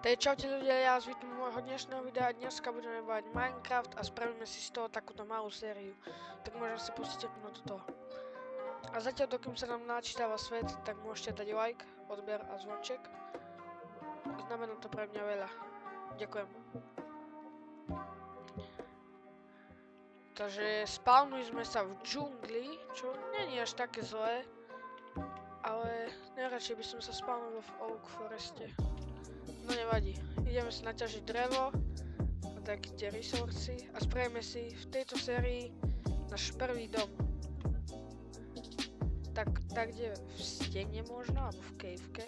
Takže čaute ľudia, ja vás vítam môjho dnešného videa. Dneska budeme bavať Minecraft a spravíme si z toho takúto malú sériu. Tak môžem si pustiť do toho. A zatiaľ, dokým sa nám načítava svet, tak môžete dať like, odber a zvonček. Znamená to pre mňa veľa. Ďakujem. Takže spawnuli sme sa v džungli, čo nie je až také zlé. Ale najradšej by som sa spawnul v Oak Foreste. No nevadí, ideme si naťažiť drevo a také tie resursy a spravíme si v tejto sérii náš prvý dom. Tak kde v stene možno, alebo v caveke.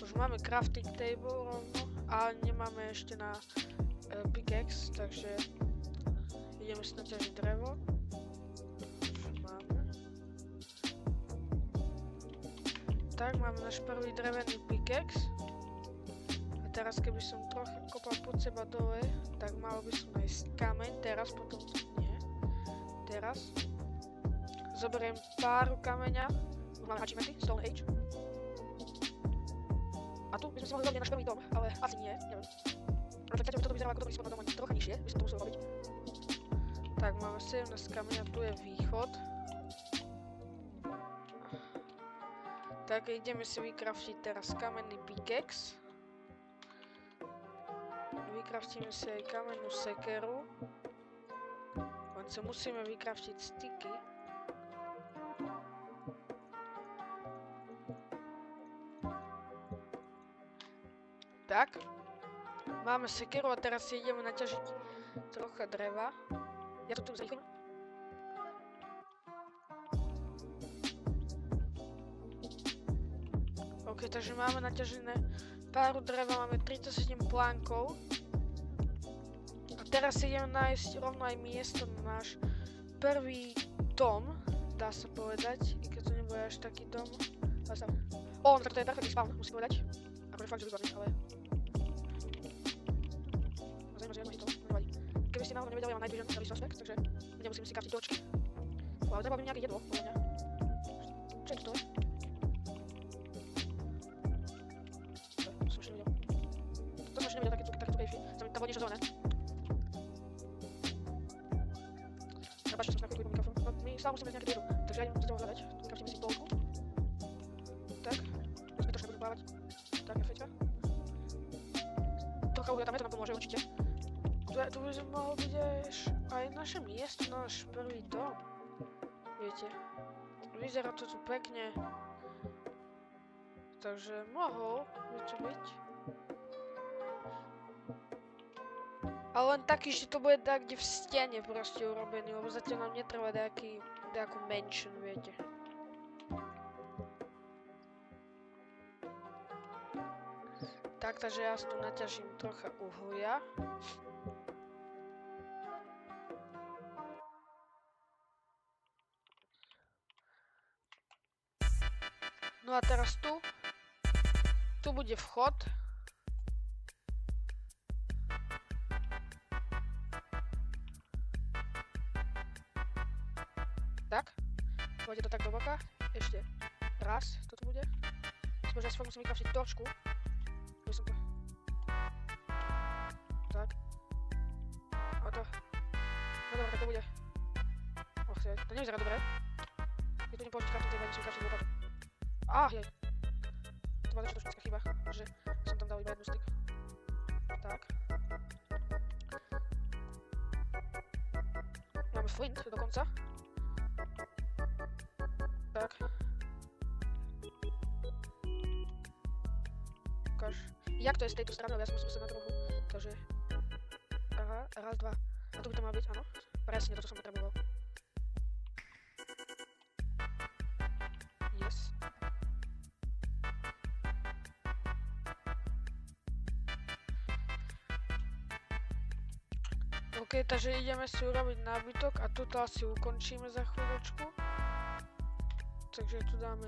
Už máme crafting table rovno, ale nemáme ešte na pickaxe, takže ideme si naťažiť drevo. Tak, máme náš prvý drevený pickaxe. A teraz keby som trochu kopal pod seba dole, tak mal by som nájsť kameň, teraz potom nie. Teraz. Zoberiem páru kameňa. Máme achievementy, Stone Age. A tu by sme si mohli robiť náš prvý dom, ale asi nie, neviem. Reflektáte, toto vyzerá ako dobrý spod na dom, trocha nižšie by som to musel robiť. Tak, máme 17 kameňa, tu je východ. Tak ideme si vykraftiť teraz kamenný pickaxe. Vykraftíme si aj kamennú sekeru. Len sa musíme vykraftiť sticky. Tak. Máme sekeru a teraz si ideme naťažiť trocha dreva. Ja to tu zrýchlim. Ok, takže máme naťažené páru dreva, máme 37 plánkov. A teraz si ideme nájsť rovno aj miesto na náš prvý dom, dá sa povedať, i keď to nebude až taký dom. No tak to je perfektný spawn, musím povedať. Akože fakt, že výborný, ale... Zajímavé, to nevadí. Keby ste náhodou nevedeli, ja mám najbližšie resource, takže nemusím si kraftiť dočky. Ale treba by nejaké jedlo, podľa mňa. Čo je to? Nevidel takéto kejfy, tá vodnejšia zóna. Nabačte som si na chvíľku mikrofón. No my stále musíme z nejaké dieru, takže ja idem za tebou hľadať. Tu vykraftíme si polku. Tak, zbytočne budú plávať. Tak, je fejtka. Trocha uhlia tam je, to nám pomôže určite. Tu by sme mohol byť aj naše miesto, náš prvý dom. Viete, vyzerá to tu pekne. Takže mohol by to byť. Ale len taký, že to bude tak, kde v stene proste urobený, lebo zatiaľ nám netreba nejakú mansion, viete. Tak, takže ja si tu naťažím trocha uhlia. No a teraz tu bude vchod. Tak, pôjde to tak do boka, ešte raz, toto bude. Spôže, ja si musím vykraftiť torčku, aby som to... Tak. A to... No dobré, tak to bude. Och, to nevyzerá dobre. Keď tu nepôjde kraftiť, tak musím vykraftiť lopatu. Jej. To bola trošku chyba, že som tam dal iba jednu stick. Tak. Máme flint dokonca. Tak. Ukáž. Jak to je z tejto strany, ja som musel na trochu. Takže... Aha, raz, dva. A tu by to má byť, áno. Presne, toto som potreboval. Yes. OK, takže ideme si urobiť nábytok a tuto asi ukončíme za chvíľočku. Takže tu dáme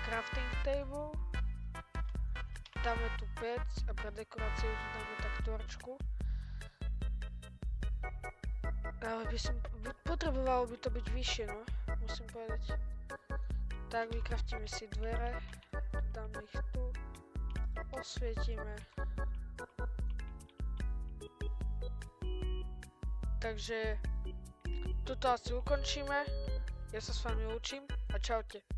crafting table, dáme tu pec a pre dekoráciu tu dáme tak torčku. Ale by som, potrebovalo by to byť vyššie, no, musím povedať. Tak, vykraftíme si dvere, dáme ich tu, osvietime. Takže tuto asi ukončíme, ja sa s vami učím a čaute.